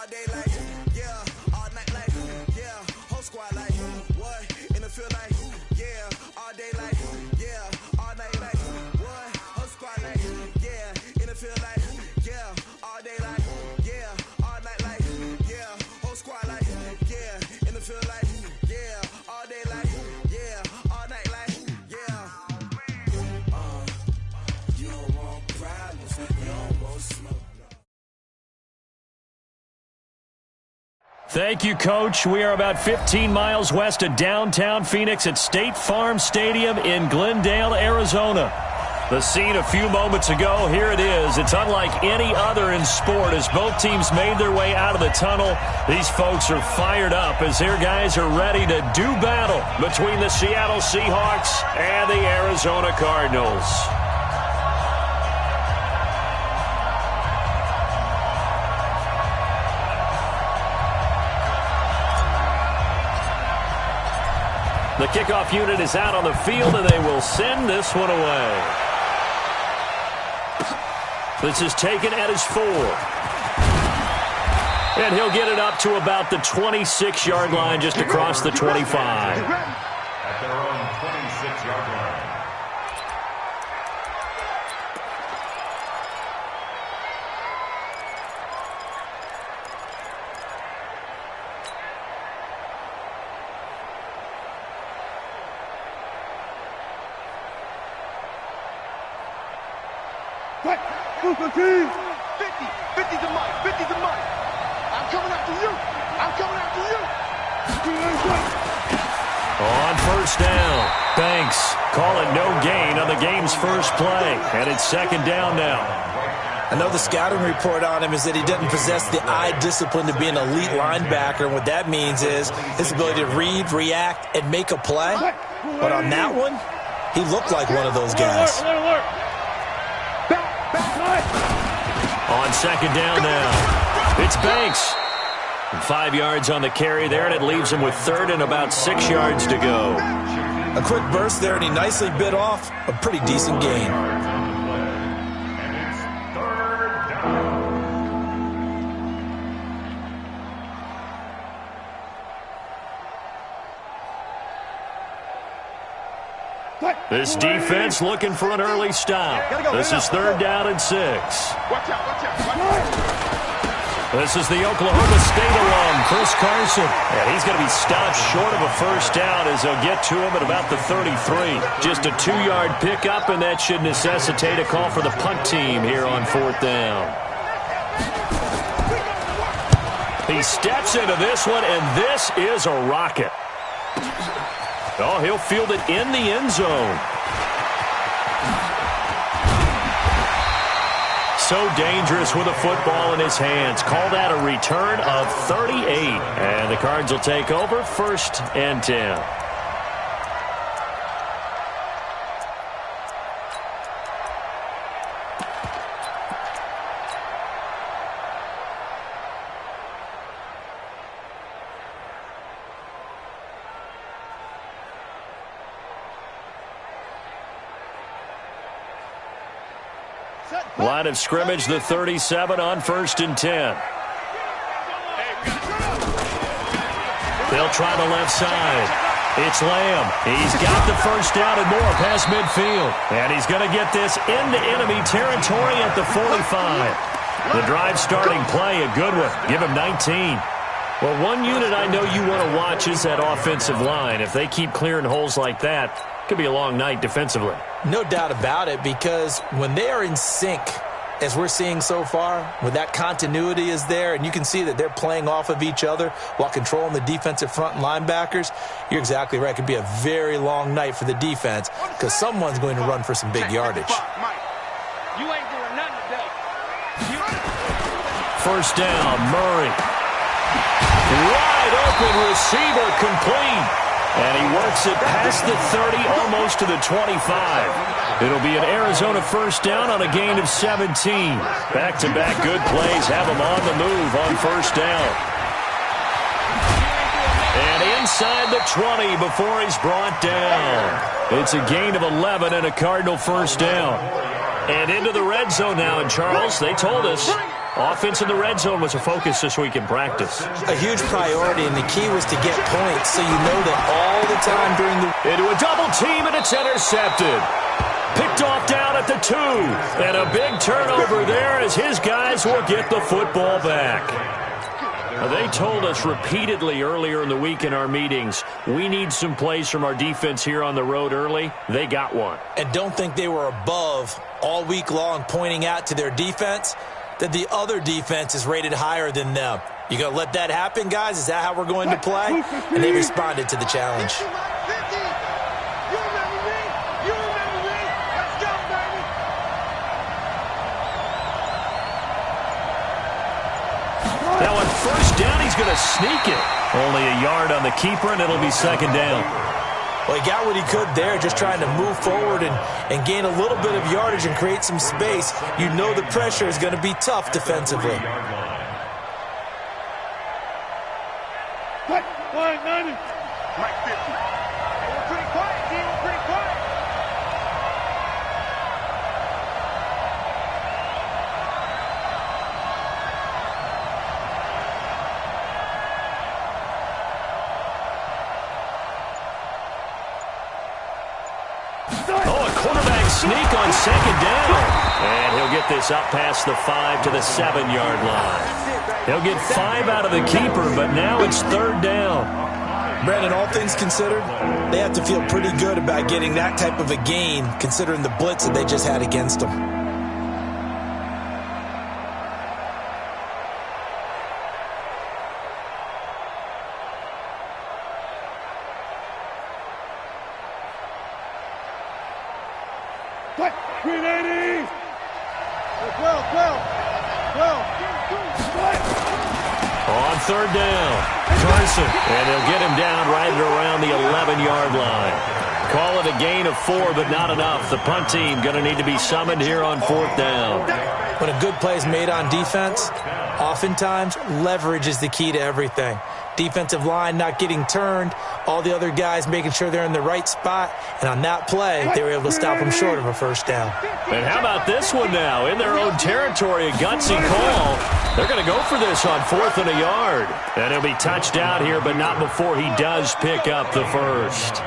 All day like, yeah, all night like, yeah, whole squad like, what, in the field like, yeah, all day like, yeah, all night like, what, whole squad like, yeah, in the field like, yeah, all day like, yeah, all night like, yeah, whole squad like, yeah, in the field like, yeah, all day like, yeah, all night like, yeah. You don't want problems, you don't want smoke. Thank you, Coach. We are about 15 miles west of downtown Phoenix at State Farm Stadium in Glendale, Arizona. The scene a few moments ago, here it is. It's unlike any other in sport as both teams made their way out of the tunnel. These folks are fired up as their guys are ready to do battle between the Seattle Seahawks and the Arizona Cardinals. The kickoff unit is out on the field, and they will send this one away. This is taken at his 4. And he'll get it up to about the 26-yard line, just across the 25. At their own 26-yard line. Right, 50, 50 to Mike, 50 to Mike. I'm coming after you. I'm coming after you. On first down, Banks call it no gain on the game's first play, and it's second down now. I know the scouting report on him is that he doesn't possess the eye discipline to be an elite linebacker, and what that means is his ability to read, react, and make a play. But on that one, he looked like one of those guys. On second down now, it's Banks. 5 yards on the carry there, and it leaves him with third and about 6 yards to go. A quick burst there, and he nicely bit off a pretty decent gain. And it's third down. This defense looking for an early stop. This is third down and 6. Watch out, watch out, watch out. This is the Oklahoma State alum, Chris Carson. And he's going to be stopped short of a first down as they'll get to him at about the 33. Just a 2-yard pickup, and that should necessitate a call for the punt team here on fourth down. He steps into this one, and this is a rocket. Oh, he'll field it in the end zone. So dangerous with a football in his hands. Call that a return of 38. And the Cards will take over, first and 10. Line of scrimmage, the 37 on first and 10. They'll try the left side. It's Lamb. He's got the first down and more past midfield. And he's going to get this into enemy territory at the 45. The drive starting play, a good one. Give him 19. Well, one unit I know you want to watch is that offensive line. If they keep clearing holes like that, it could be a long night defensively. No doubt about it, because when they are in sync, as we're seeing so far, when that continuity is there, and you can see that they're playing off of each other while controlling the defensive front and linebackers, you're exactly right. It could be a very long night for the defense because someone's going to run for some big yardage. You ain't doing nothing today. First down, Murray. Wide open receiver, complete. And he works it past the 30, almost to the 25. It'll be an Arizona first down on a gain of 17. Back-to-back good plays have him on the move on first down. And inside the 20 before he's brought down. It's a gain of 11 and a Cardinal first down. And into the red zone now, and Charles, they told us Offense in the red zone was a focus this week in practice. A huge priority, and the key was to get points so you know that all the time during the... Into a double team, and it's intercepted. Picked off down at the 2. And a big turnover there as his guys will get the football back. They told us repeatedly earlier in the week in our meetings, we need some plays from our defense here on the road early. They got one. And don't think they were above all week long pointing out to their defense that the other defense is rated higher than them. You going to let that happen, guys? Is that how we're going to play? And they responded to the challenge. Now on first down, he's going to sneak it. Only a yard on the keeper, and it'll be second down. Well, he got what he could there, just trying to move forward and gain a little bit of yardage and create some space. You know the pressure is going to be tough defensively. Line 90. Mike 50. We're pretty quiet, team. We're pretty quiet. Oh, a quarterback sneak on second down. And he'll get this up past the 5 to the 7-yard line. He'll get 5 out of the keeper, but now it's third down. Brandon, all things considered, they have to feel pretty good about getting that type of a gain, considering the blitz that they just had against them. What? 380. 12. On third down, Carson, and they'll get him down right around the 11-yard line. Call it a gain of 4, but not enough. The punt team going to need to be summoned here on fourth down. When a good play is made on defense, oftentimes leverage is the key to everything. Defensive line not getting turned, all the other guys making sure they're in the right spot, and on that play, they were able to stop them short of a first down. And how about this one now? In their own territory, a gutsy call. They're going to go for this on 4th and a yard. And he'll be touched out here, but not before he does pick up the first.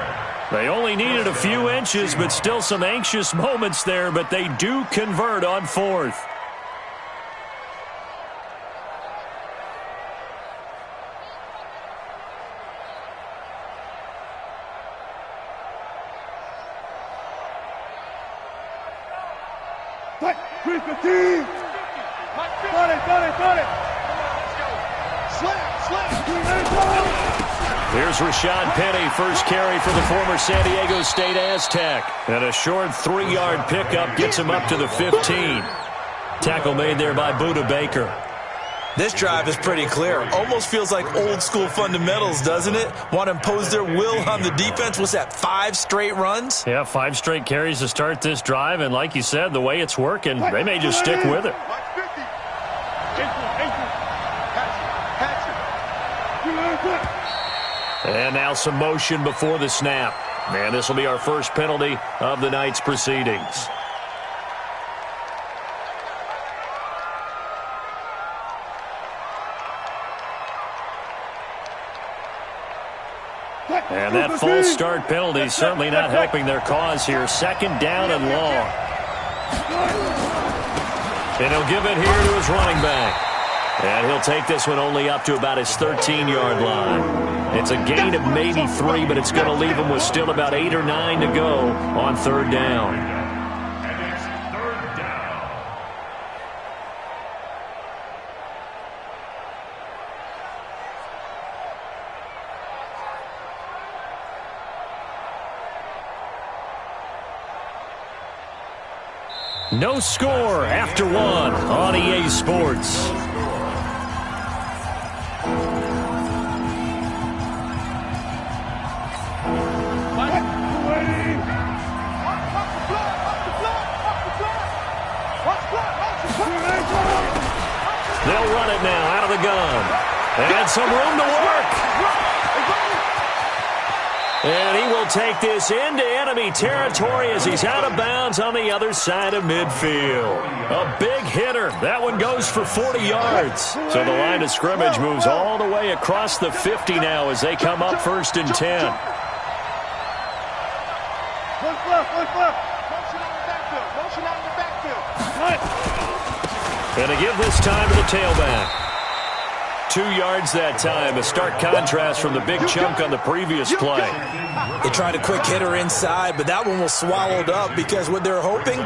They only needed a few inches, but still some anxious moments there, but they do convert on 4th. What? 315. Got it. Here's Rashad Penny, first carry for the former San Diego State Aztec. And a short 3-yard pickup gets him up to the 15. Tackle made there by Budda Baker. This drive is pretty clear. Almost feels like old school fundamentals, doesn't it? Want to impose their will on the defense. What's that, 5 straight runs? Yeah, 5 straight carries to start this drive. And like you said, the way it's working, they may just stick with it. And now some motion before the snap. And this will be our first penalty of the night's proceedings. And that false start penalty is certainly not helping their cause here. Second down and long. And he'll give it here to his running back. And he'll take this one only up to about his 13-yard line. It's a gain of maybe 3, but it's going to leave him with still about 8 or 9 to go on third down. And it's third down. No score after 1 on EA Sports. They'll run it now out of the gun. And some room to work. And he will take this into enemy territory as he's out of bounds on the other side of midfield. A big hitter. That one goes for 40 yards. So the line of scrimmage moves all the way across the 50 now as they come up 1st and 10. And to give this time to the tailback. 2 yards that time, a stark contrast from the big chunk on the previous play. They tried a quick hitter inside, but that one was swallowed up because what they're hoping,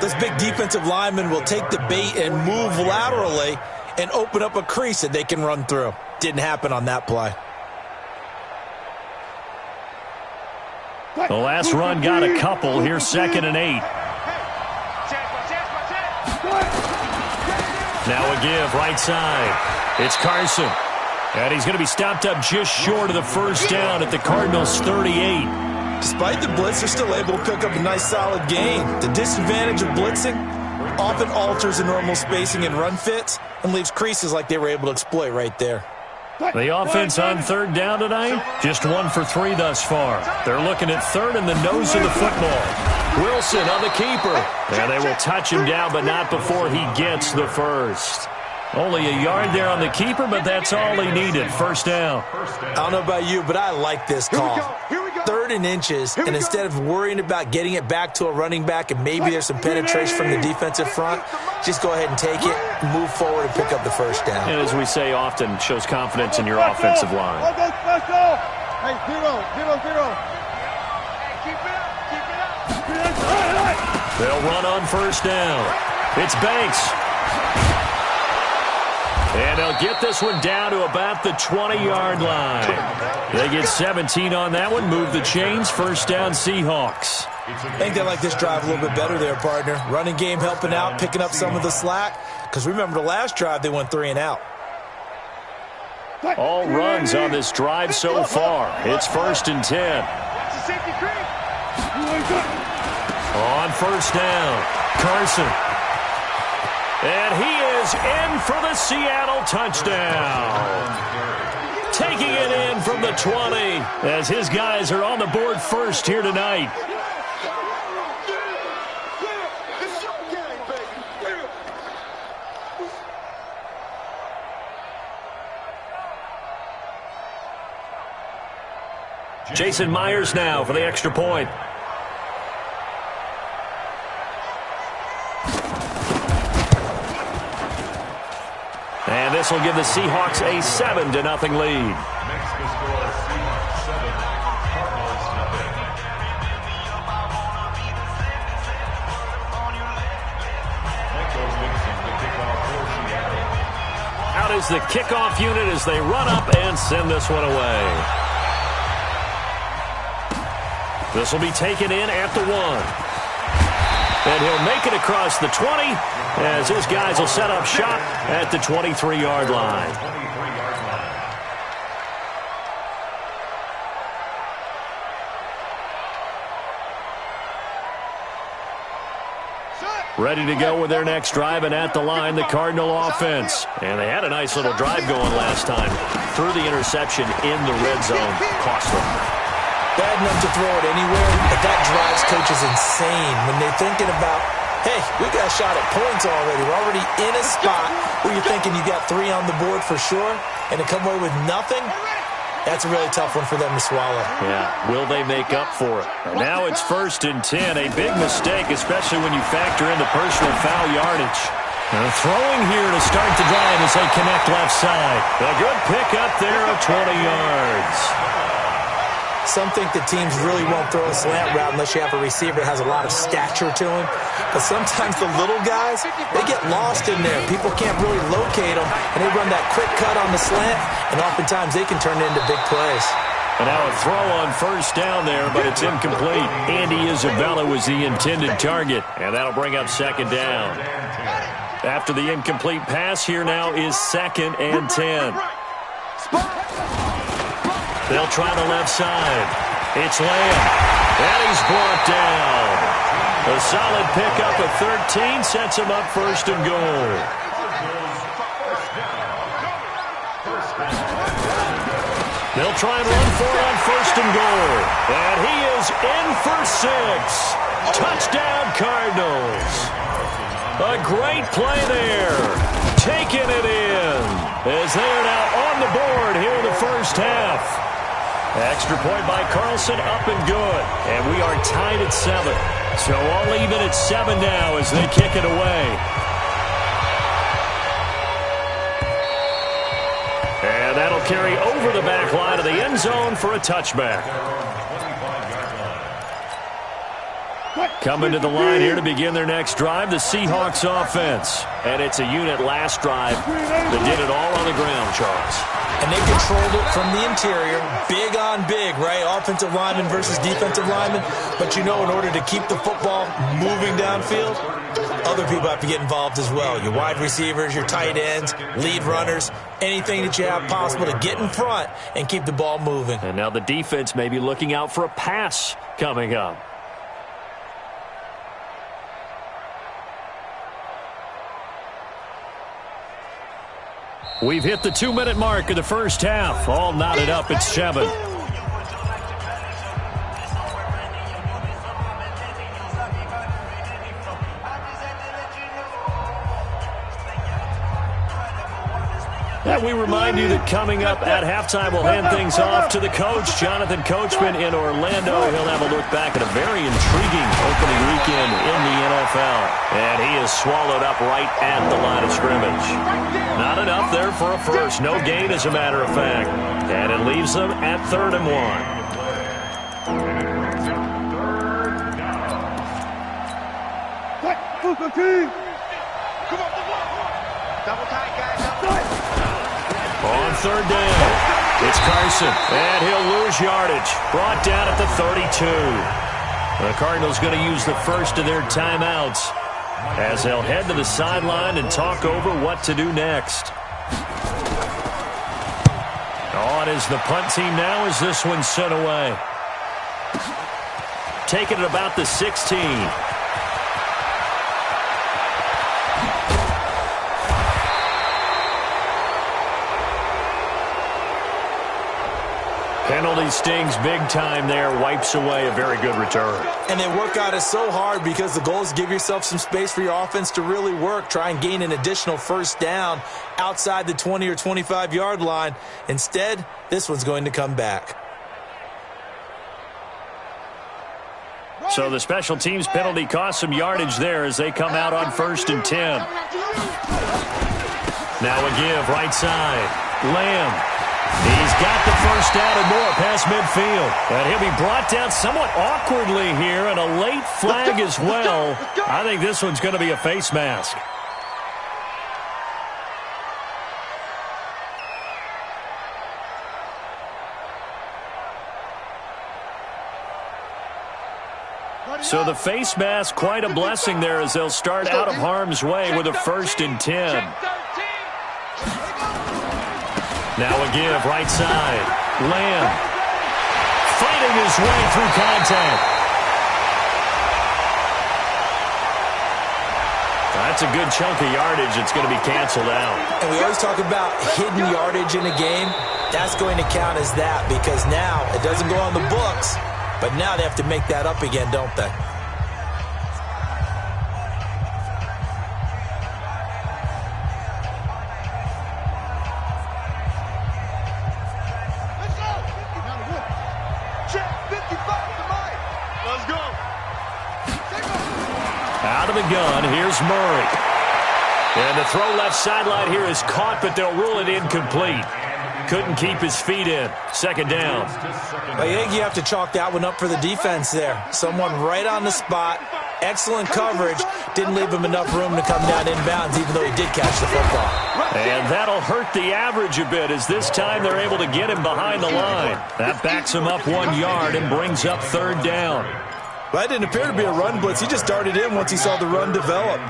this big defensive lineman will take the bait and move laterally and open up a crease that they can run through. Didn't happen on that play. The last run got a couple. Here's 2nd and 8. Now a give right side. It's Carson. And he's going to be stopped up just short of the first down at the Cardinals' 38. Despite the blitz, they're still able to pick up a nice solid gain. The disadvantage of blitzing often alters the normal spacing and run fits and leaves creases like they were able to exploit right there. The offense on 3rd down tonight, just 1 for 3 thus far. They're looking at 3rd in the nose of the football. Wilson on the keeper. And they will touch him down, but not before he gets the first. Only a yard there on the keeper, but that's all he needed. 1st down. I don't know about you, but I like this call. 3rd and inches, and instead of worrying about getting it back to a running back and maybe there's some penetration from the defensive front, just go ahead and take it, move forward, and pick up the 1st down. And as we say often, shows confidence in your offensive line. Hey, 0-0. Keep it up. They'll run on 1st down. It's Banks. And they'll get this one down to about the 20-yard line. They get 17 on that one, move the chains, 1st down Seahawks. I think they like this drive a little bit better there, partner. Running game helping out, picking up some of the slack. Because remember the last drive, they went 3 and out. All runs on this drive so far. It's 1st and 10. On 1st down, Carson. And he is in for the Seattle touchdown. Taking it in from the 20 as his guys are on the board first here tonight. Jason Myers now for the extra point. And this will give the Seahawks a 7-0 lead. Makes the score Seahawks 7, Cardinals 0. Echoes Dixon, the kickoff for Seattle. Out is the kickoff unit as they run up and send this one away. This will be taken in at the 1. And he'll make it across the 20 as his guys will set up shop at the 23-yard line. Ready to go with their next drive, and at the line, the Cardinal offense. And they had a nice little drive going last time. Threw the interception in the red zone. Cost them. Bad enough to throw it anywhere, but that drives coaches insane when they're thinking about, hey, we got a shot at points already. We're already in a spot where you're thinking you got 3 on the board for sure, and to come away with nothing, that's a really tough one for them to swallow. Yeah, will they make up for it? And now it's 1st and 10, a big mistake, especially when you factor in the personal foul yardage. Throwing here to start the drive as they connect left side. A good pickup there of 20 yards. Some think the teams really won't throw a slant route unless you have a receiver that has a lot of stature to him. But sometimes the little guys, they get lost in there. People can't really locate them, and they run that quick cut on the slant, and oftentimes they can turn it into big plays. And now a throw on 1st down there, but it's incomplete. Andy Isabella was the intended target, and that'll bring up 2nd down. After the incomplete pass, here now is 2nd and 10. They'll try the left side. It's Lamb. And he's brought down. A solid pickup of 13 sets him up 1st and goal. They'll try and run for it on 1st and goal. And he is in for 6. Touchdown, Cardinals. A great play there. Taking it in as they are now on the board here in the first half. Extra point by Carlson, up and good. And we are tied at 7. So all even at 7 now as they kick it away. And that'll carry over the back line of the end zone for a touchback. Coming to the line here to begin their next drive, the Seahawks offense. And it's a unit last drive that did it all on the ground, Charles. And they controlled it from the interior, big on big, right? Offensive lineman versus defensive lineman. But you know, in order to keep the football moving downfield, other people have to get involved as well. Your wide receivers, your tight ends, lead runners, anything that you have possible to get in front and keep the ball moving. And now the defense may be looking out for a pass coming up. We've hit the 2-minute mark of the first half. All knotted up at 7. And we remind you that coming up at halftime, we'll hand things off to the coach, Jonathan Coachman in Orlando. He'll have a look back at a very intriguing opening weekend in the NFL. And he is swallowed up right at the line of scrimmage. Not enough there for a first. No gain, as a matter of fact. And it leaves them at 3rd and 1. Come on, double tight, guys. On 3rd down, it's Carson, and he'll lose yardage. Brought down at the 32. The Cardinals going to use the first of their timeouts as they'll head to the sideline and talk over what to do next. On is the punt team now as this one's sent away. Taking it about the 16. Penalty stings big time there. Wipes away a very good return. And they work out it so hard because the goal is give yourself some space for your offense to really work. Try and gain an additional 1st down outside the 20 or 25-yard line. Instead, this one's going to come back. So the special teams penalty cost some yardage there as they come out on 1st and 10. Now a give right side. Lamb. He's got the 1st down and more past midfield. And he'll be brought down somewhat awkwardly here, and a late flag as well. I think this one's going to be a face mask. So the face mask, quite a blessing there as they'll start out of harm's way with a 1st and 10. Now a give, right side. Lamb fighting his way through contact. That's a good chunk of yardage. It's going to be canceled out. And we always talk about hidden yardage in a game. That's going to count as that because now it doesn't go on the books, but now they have to make that up again, don't they? Out of the gun, here's Murray. And the throw left sideline here is caught, but they'll rule it incomplete. Couldn't keep his feet in. 2nd down. I think you have to chalk that one up for the defense there. Someone right on the spot. Excellent coverage. Didn't leave him enough room to come down inbounds, even though he did catch the football. And that'll hurt the average a bit as this time they're able to get him behind the line. That backs him up 1 yard and brings up 3rd down. Well, that didn't appear to be a run blitz. He just darted in once he saw the run develop.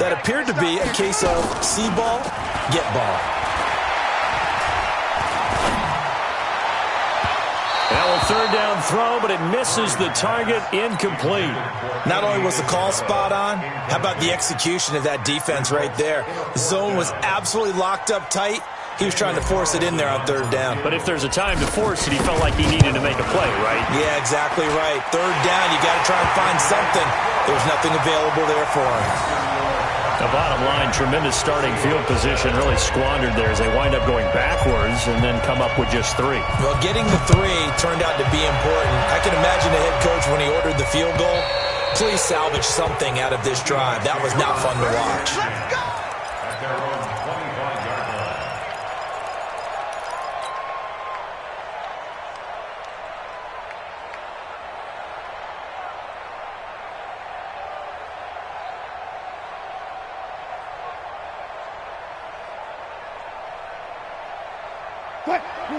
That appeared to be a case of see ball, get ball. Now a 3rd down throw, but it misses the target, incomplete. Not only was the call spot on, how about the execution of that defense right there? The zone was absolutely locked up tight. He was trying to force it in there on third down. But if there's a time to force it, he felt like he needed to make a play, right? Yeah, exactly right. Third down, you got to try and find something. There was nothing available there for him. The bottom line, tremendous starting field position, really squandered there as they wind up going backwards and then come up with just 3. Well, getting the 3 turned out to be important. I can imagine the head coach when he ordered the field goal. Please salvage something out of this drive. That was not fun to watch. At their own 25-yard line.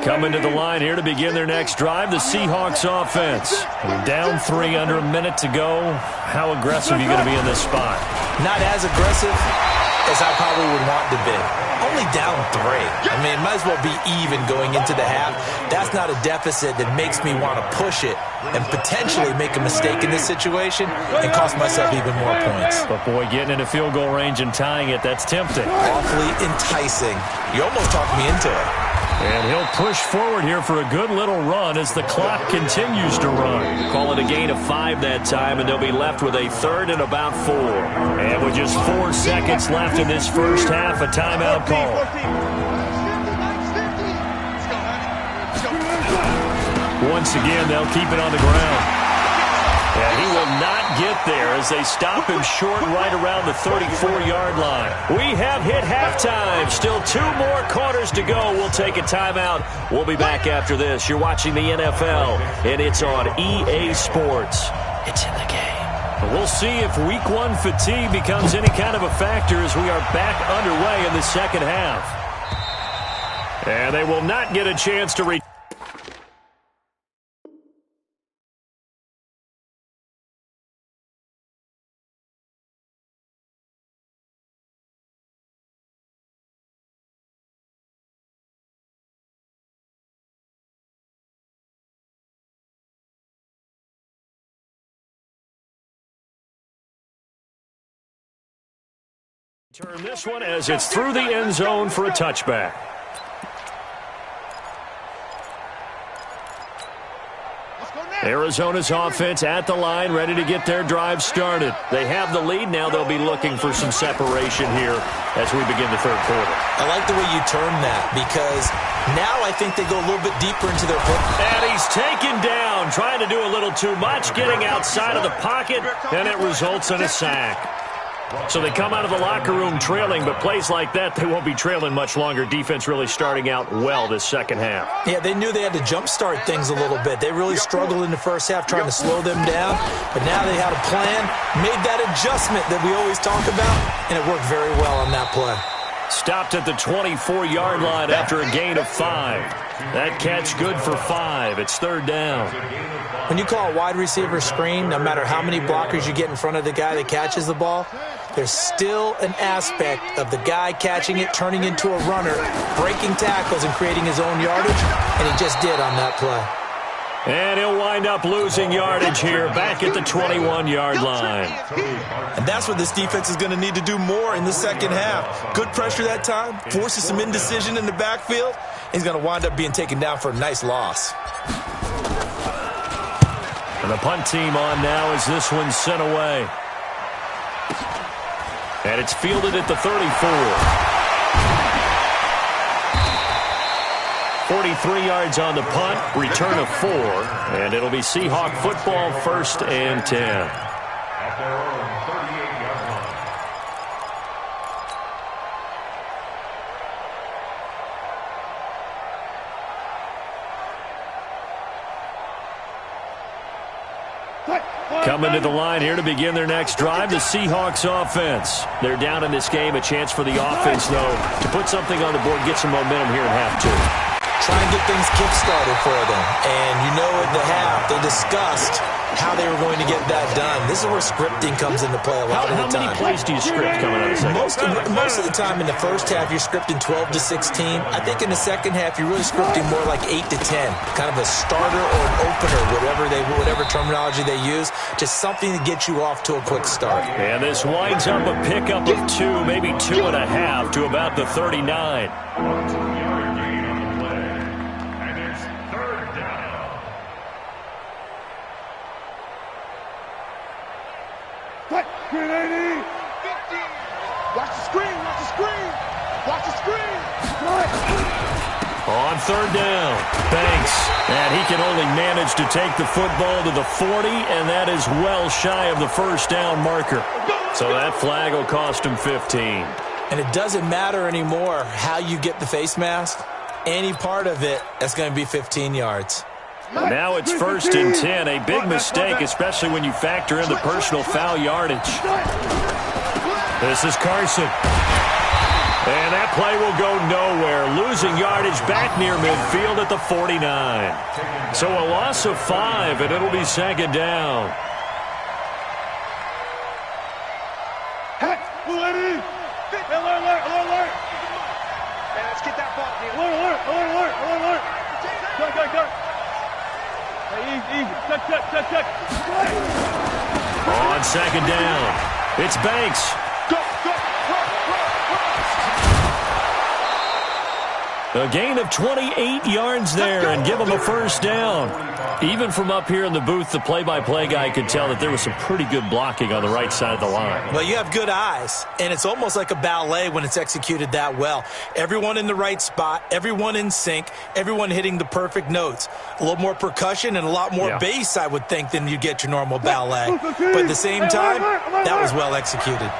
Coming to the line here to begin their next drive, the Seahawks offense. Down 3, under a minute to go. How aggressive are you going to be in this spot? Not as aggressive as I probably would want to be. Only down 3. I mean, it might as well be even going into the half. That's not a deficit that makes me want to push it and potentially make a mistake in this situation and cost myself even more points. But, boy, getting into field goal range and tying it, that's tempting. Awfully enticing. You almost talked me into it. And he'll push forward here for a good little run as the clock continues to run. Call it a gain of 5 that time, and they'll be left with a 3rd and about 4. And with just 4 seconds left in this first half, a timeout call. Once again, they'll keep it on the ground. And he will not get there as they stop him short right around the 34-yard line. We have hit halftime. Still 2 more quarters to go. We'll take a timeout. We'll be back after this. You're watching the NFL, and it's on EA Sports. It's in the game. We'll see if Week 1 fatigue becomes any kind of a factor as we are back underway in the second half. And they will not get a chance to return. Turn this one as it's through the end zone for a touchback. Arizona's offense at the line, ready to get their drive started. They have the lead. Now they'll be looking for some separation here as we begin the third quarter. I like the way you term that because now I think they go a little bit deeper into their play. And he's taken down, trying to do a little too much, getting outside of the pocket, and it results in a sack. So they come out of the locker room trailing, but plays like that, they won't be trailing much longer. Defense really starting out well this second half. Yeah, they knew they had to jumpstart things a little bit. They really struggled in the first half trying to slow them down, but now they had a plan, made that adjustment that we always talk about, and it worked very well on that play. Stopped at the 24-yard line after a gain of 5. That catch good for 5. It's third down. When you call a wide receiver screen, no matter how many blockers you get in front of the guy that catches the ball, there's still an aspect of the guy catching it, turning into a runner, breaking tackles and creating his own yardage, and he just did on that play. And he'll wind up losing yardage here back at the 21-yard line. And that's what this defense is going to need to do more in the second half. Good pressure that time, forces some indecision in the backfield. He's going to wind up being taken down for a nice loss. And the punt team on now as this one's sent away. And it's fielded at the 34. 43 yards on the punt, return of 4, and it'll be Seahawk football, 1st and 10. At their own 38-yard line. Coming to the line here to begin their next drive, the Seahawks offense. They're down in this game, a chance for the offense, though, to put something on the board, get some momentum here in half 2. Try and get things kick-started for them. And you know at the half, they discussed how they were going to get that done. This is where scripting comes into play a lot of the time. How many plays do you script coming out of the second? Most of the time in the first half, you're scripting 12 to 16. I think in the second half, you're really scripting more like 8 to 10. Kind of a starter or an opener, whatever terminology they use. Just something to get you off to a quick start. And this winds up a pickup of 2, maybe 2.5 to about the 39. On third down, Banks. And he can only manage to take the football to the 40, and that is well shy of the first down marker. So that flag will cost him 15. And it doesn't matter anymore how you get the face mask. Any part of it, that's going to be 15 yards. Now it's 1st and 10. A big mistake, especially when you factor in the personal foul yardage. This is Carson. And that play will go nowhere. Losing yardage back near midfield at the 49. So a loss of 5, and it'll be 2nd down. Alert! Man, let's get that ball. Alert! Go. Hey, easy. Check. On 2nd down, it's Banks. Go. A gain of 28 yards there and give him a first down. Even from up here in the booth, the play-by-play guy could tell that there was some pretty good blocking on the right side of the line. Well, you have good eyes, and it's almost like a ballet when it's executed that well. Everyone in the right spot, everyone in sync, everyone hitting the perfect notes. A little more percussion and a lot more bass, I would think, than you get your normal ballet. But at the same time, that was well executed.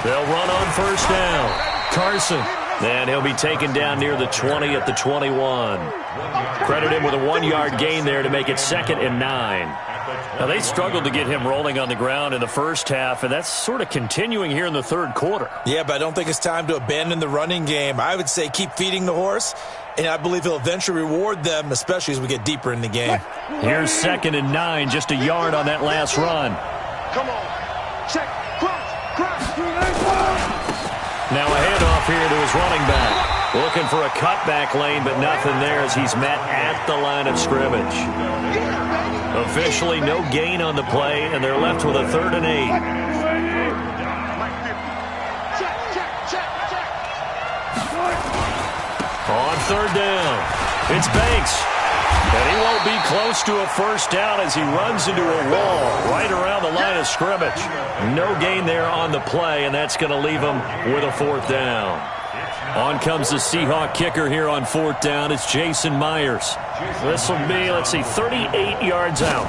They'll run on first down. Carson. And he'll be taken down near the 20 at the 21. Credit him with a 1-yard gain there to make it 2nd and 9. Now, they struggled to get him rolling on the ground in the first half, and that's sort of continuing here in the third quarter. Yeah, but I don't think it's time to abandon the running game. I would say keep feeding the horse, and I believe he'll eventually reward them, especially as we get deeper in the game. Here's 2nd and 9, just a yard on that last run. Come on. Check. Cross. Now a handoff here to his running back. Looking for a cutback lane, but nothing there as he's met at the line of scrimmage. Officially no gain on the play, and they're left with a 3rd and 8. On 3rd down, it's Banks. And he won't be close to a first down as he runs into a wall right around the line of scrimmage. No gain there on the play, and that's going to leave him with a 4th down. On comes the Seahawk kicker here on 4th down. It's Jason Myers. This will be, 38 yards out.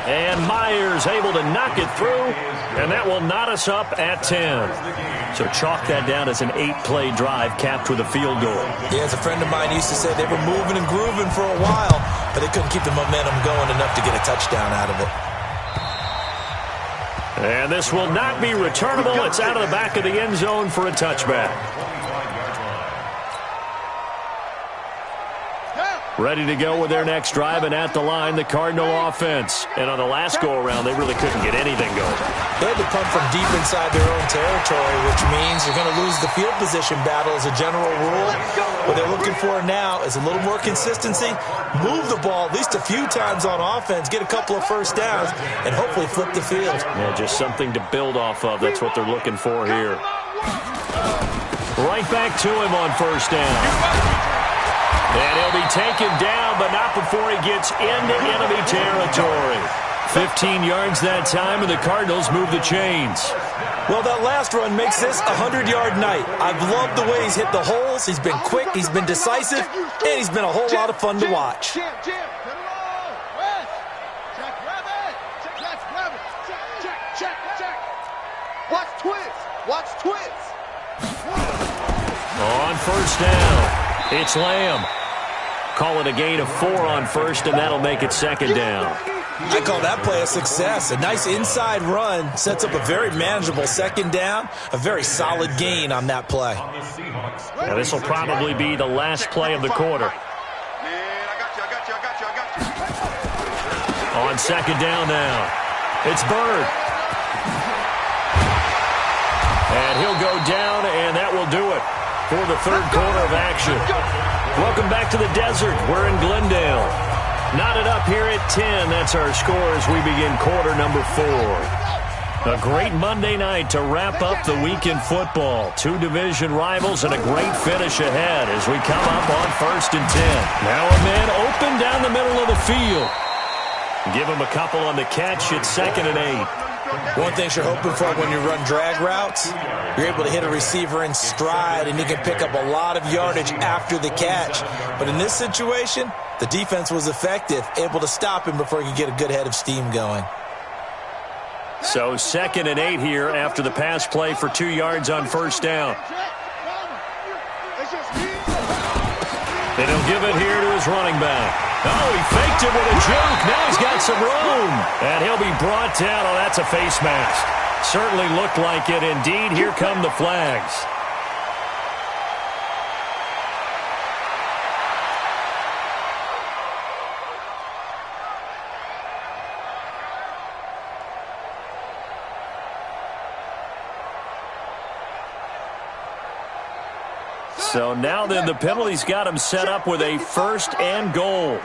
And Myers able to knock it through, and that will knot us up at 10. So chalk that down as an 8-play drive capped with a field goal. Yeah, as a friend of mine used to say, they were moving and grooving for a while, but they couldn't keep the momentum going enough to get a touchdown out of it. And this will not be returnable. It's out of the back of the end zone for a touchback. Ready to go with their next drive, and at the line, the Cardinal offense. And on the last go-around, they really couldn't get anything going. They had to punt from deep inside their own territory, which means you're going to lose the field position battle as a general rule. What they're looking for now is a little more consistency, move the ball at least a few times on offense, get a couple of first downs, and hopefully flip the field. Yeah, just something to build off of. That's what they're looking for here. Right back to him on first down. And he'll be taken down, but not before he gets into enemy territory. 15 yards that time, and the Cardinals move the chains. Well, that last run makes this a 100-yard night. I've loved the way he's hit the holes. He's been quick, he's been decisive, and he's been a whole lot of fun to watch. Watch twins. On first down, it's Lamb. Call it a gain of 4 on first, and that'll make it 2nd down. I call that play a success. A nice inside run sets up a very manageable 2nd down, a very solid gain on that play. Now, this will probably be the last play of the quarter. On 2nd down now, it's Bird. And he'll go down, and that will do it for the third quarter of action. Welcome back to the desert. We're in Glendale. Knotted up here at 10. That's our score as we begin quarter number 4. A great Monday night to wrap up the week in football. 2 division rivals and a great finish ahead as we come up on 1st and 10. Now a man open down the middle of the field. Give him a couple on the catch. It's 2nd and 8. One thing you're hoping for when you run drag routes, you're able to hit a receiver in stride, and he can pick up a lot of yardage after the catch. But in this situation, the defense was effective, able to stop him before he could get a good head of steam going. So 2nd and 8 here after the pass play for 2 yards on first down. And he'll give it here to his running back. Oh, he faked it with a juke. Now he's got some room. And he'll be brought down. Oh, that's a face mask. Certainly looked like it. Indeed, here come the flags. So now then the penalty's got him set up with a 1st and goal.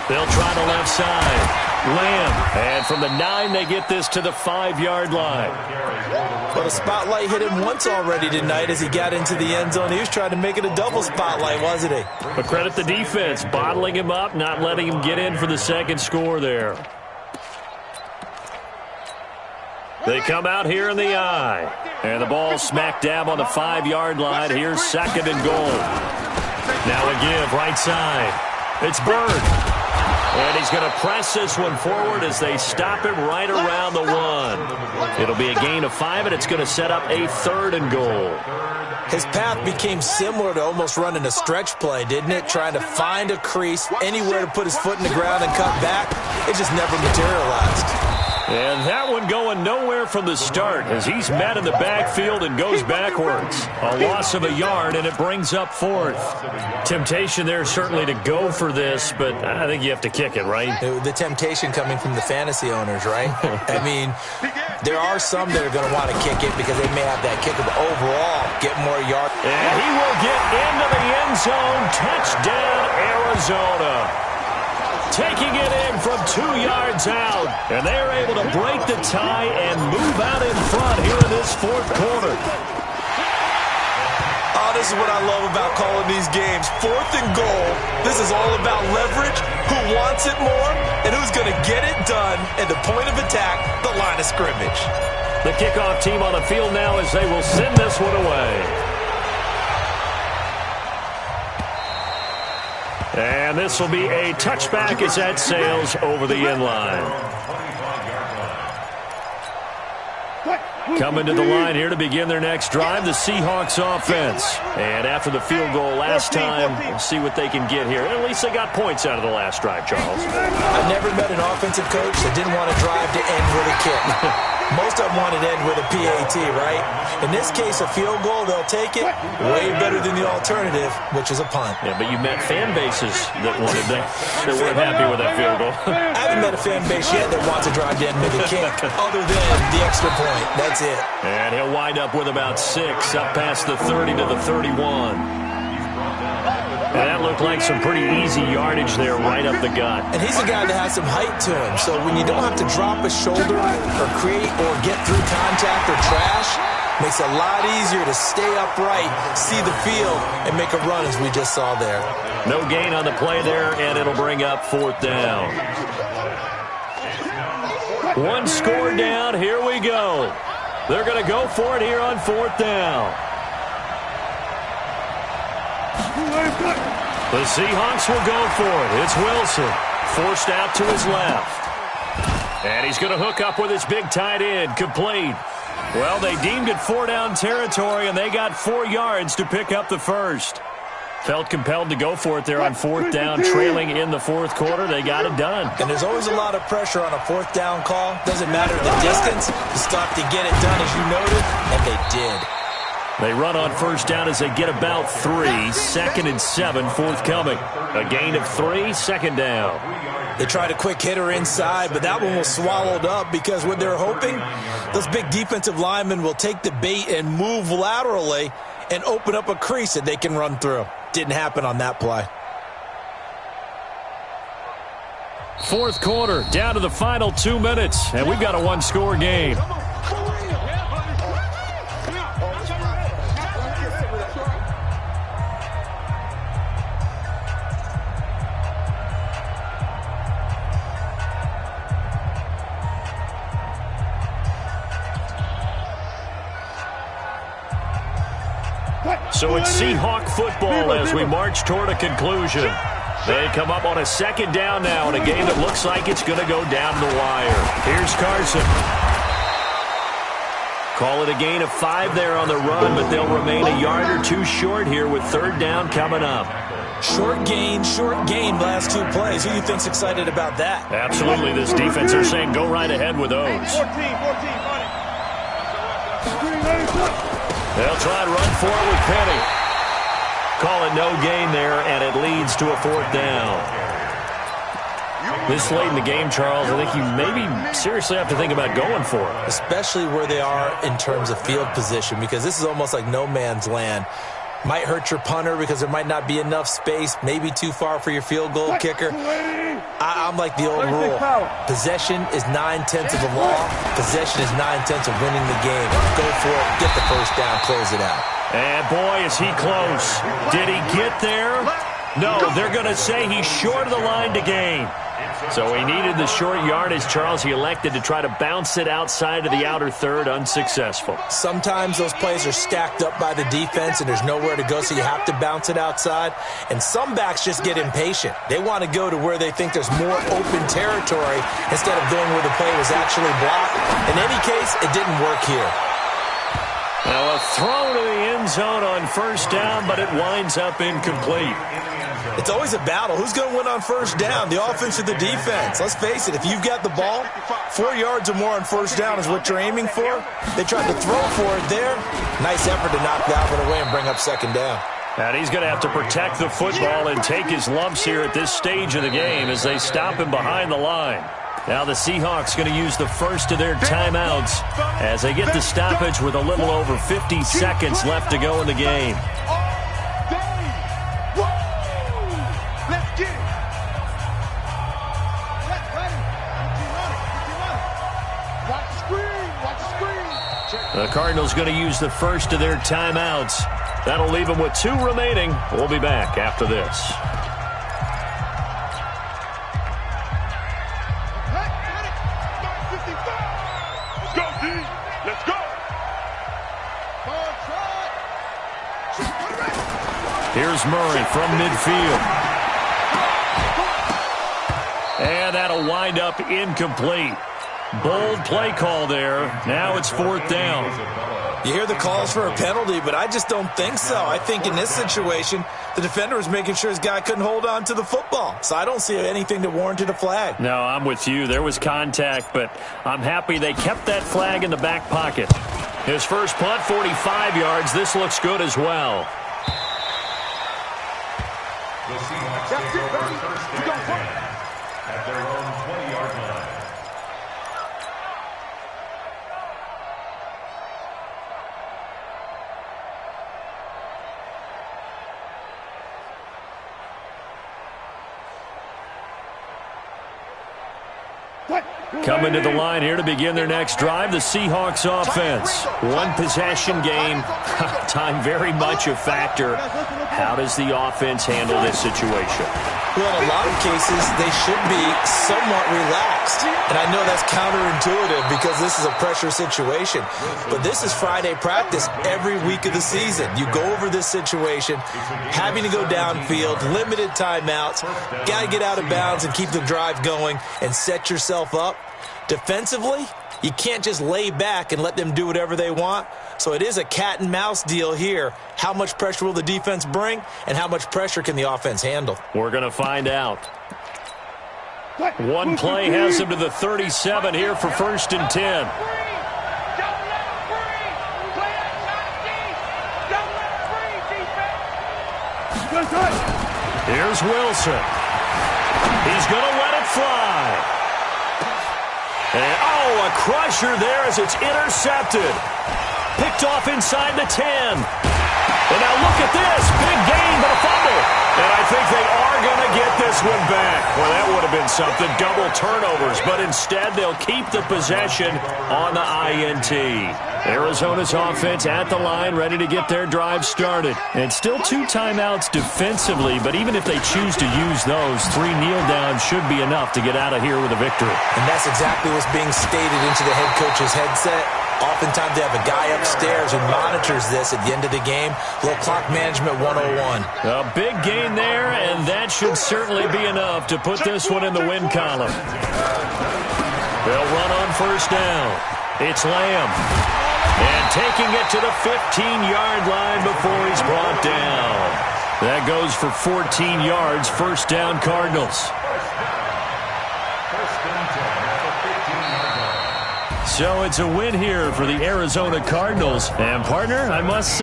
They'll try the left side. Lamb. And from the 9 they get this to the 5-yard line. Well, the spotlight hit him once already tonight as he got into the end zone. He was trying to make it a double spotlight, wasn't he? But credit the defense, bottling him up, not letting him get in for the 2nd score there. They come out here in the eye. And the ball smack dab on the 5-yard line. Here's 2nd and goal. Now a give, right side. It's Bird. And he's going to press this one forward as they stop him right around the 1. It'll be a gain of 5, and it's going to set up a 3rd and goal. His path became similar to almost running a stretch play, didn't it? Trying to find a crease, anywhere to put his foot in the ground and cut back. It just never materialized. And that one going nowhere from the start as he's met in the backfield and goes backwards. A loss of a yard, and it brings up 4th. Temptation there certainly to go for this, but I think you have to kick it, right? The temptation coming from the fantasy owners, right? I mean, there are some that are going to want to kick it because they may have that kicker, but overall, get more yards. And he will get into the end zone. Touchdown, Arizona. Taking it in from 2 yards out. And they're able to break the tie and move out in front here in this 4th quarter. Oh, this is what I love about calling these games. 4th and goal. This is all about leverage, who wants it more, and who's going to get it done at the point of attack, the line of scrimmage. The kickoff team on the field now as they will send this one away. And this will be a touchback as that sails over the end line. Coming to the line here to begin their next drive, the Seahawks offense. And after the field goal last time, we'll see what they can get here. At least they got points out of the last drive, Charles. I've never met an offensive coach that didn't want to drive to end with a kick. Most of them want it to end with a PAT, right? In this case, a field goal, they'll take it. Way better than the alternative, which is a punt. Yeah, but you met fan bases that wanted that weren't happy with that field goal. I haven't met a fan base yet that wants to drive to end with a kick, other than the extra point. That's it. And he'll wind up with about 6, up past the 30 to the 31. And that looked like some pretty easy yardage there right up the gut. And he's a guy that has some height to him. So when you don't have to drop a shoulder or create or get through contact or trash, makes it a lot easier to stay upright, see the field, and make a run as we just saw there. No gain on the play there, and it'll bring up 4th down. 1 score down. Here we go. They're going to go for it here on 4th down. The Seahawks will go for it. It's Wilson, forced out to his left. And he's going to hook up with his big tight end, complete. Well, they deemed it 4-down territory, and they got 4 yards to pick up the 1st. Felt compelled to go for it there on 4th down, trailing in the 4th quarter. They got it done. And there's always a lot of pressure on a 4th down call. Doesn't matter the distance. You stop to get it done, as you noted, and they did. They run on 1st down as they get about 3. 2nd and 7 forthcoming. A gain of 3, 2nd down. They tried a quick hitter inside, but that one was swallowed up because what they're hoping, those big defensive linemen will take the bait and move laterally and open up a crease that they can run through. Didn't happen on that play. 4th quarter, down to the final 2 minutes, and we've got a 1-score game. So it's Seahawk football as we march toward a conclusion. They come up on a second down now in a game that looks like it's going to go down the wire. Here's Carson. Call it a gain of 5 there on the run, but they'll remain a yard or two short here with third down coming up. Short gain, last 2 plays. Who do you think's excited about that? Absolutely. This defense are saying go right ahead with those. 14, money. They'll try and run for it with Penny. Call it no gain there, and it leads to a fourth down. This late in the game, Charles, I think you maybe seriously have to think about going for it. Especially where they are in terms of field position, because this is almost like no man's land. Might hurt your punter because there might not be enough space, maybe too far for your field goal kicker. I'm like the old rule. Possession is 9/10 of the law. Possession is 9/10 of winning the game. Go for it, get the first down, close it out. And boy, is he close. Did he get there? No, they're going to say he's short of the line to gain. So he needed the short yardage, Charles. He elected to try to bounce it outside of the outer third, unsuccessful. Sometimes those plays are stacked up by the defense and there's nowhere to go, so you have to bounce it outside. And some backs just get impatient. They want to go to where they think there's more open territory instead of going where the play was actually blocked. In any case, it didn't work here. Now a throw to the end zone on first down, but it winds up incomplete. It's always a battle. Who's going to win on first down, the offense or the defense? Let's face it, if you've got the ball, 4 yards or more on first down is what you're aiming for. They tried to throw for it there. Nice effort to knock that one away and bring up second down. And he's going to have to protect the football and take his lumps here at this stage of the game as they stop him behind the line. Now the Seahawks going to use the first of their timeouts as they get the stoppage with a little over 50 seconds left to go in the game. The Cardinals going to use the first of their timeouts. That'll leave them with 2 remaining. We'll be back after this. Let's go, D. Let's go. Here's Murray from midfield. And that'll wind up incomplete. Bold play call there. Now it's fourth down. You hear the calls for a penalty, but I just don't think so. I think in this situation, the defender was making sure his guy couldn't hold on to the football. So I don't see anything that warranted a flag. No, I'm with you. There was contact, but I'm happy they kept that flag in the back pocket. His first punt, 45 yards. This looks good as well. The Seahawks take over first and 10 at their own 20-yard line. Coming to the line here to begin their next drive, the Seahawks offense. One possession game. Time very much a factor. How does the offense handle this situation? Well, in a lot of cases, they should be somewhat relaxed. And I know that's counterintuitive because this is a pressure situation. But this is Friday practice every week of the season. You go over this situation, having to go downfield, limited timeouts, got to get out of bounds and keep the drive going and set yourself up. Defensively, you can't just lay back and let them do whatever they want. So it is a cat and mouse deal here. How much pressure will the defense bring, and how much pressure can the offense handle? We're going to find out. One play has him to the 37 here for first and 10. Here's Wilson. He's going to let it fly. And, oh, a crusher there as it's intercepted. Picked off inside the 10. And now look at this. Big gain, but a fumble. And I think they are going to get this one back. Well, that would have been something. Double turnovers. But instead, they'll keep the possession on the INT. Arizona's offense at the line, ready to get their drive started. And still 2 timeouts defensively, but even if they choose to use those, 3 kneel downs should be enough to get out of here with a victory. And that's exactly what's being stated into the head coach's headset. Oftentimes they have a guy upstairs who monitors this at the end of the game. A little clock management 101. A big gain there, and that should certainly be enough to put this one in the win column. They'll run on first down. It's Lamb. And taking it to the 15-yard line before he's brought down. That goes for 14 yards, first down Cardinals. So it's a win here for the Arizona Cardinals. And, partner, I must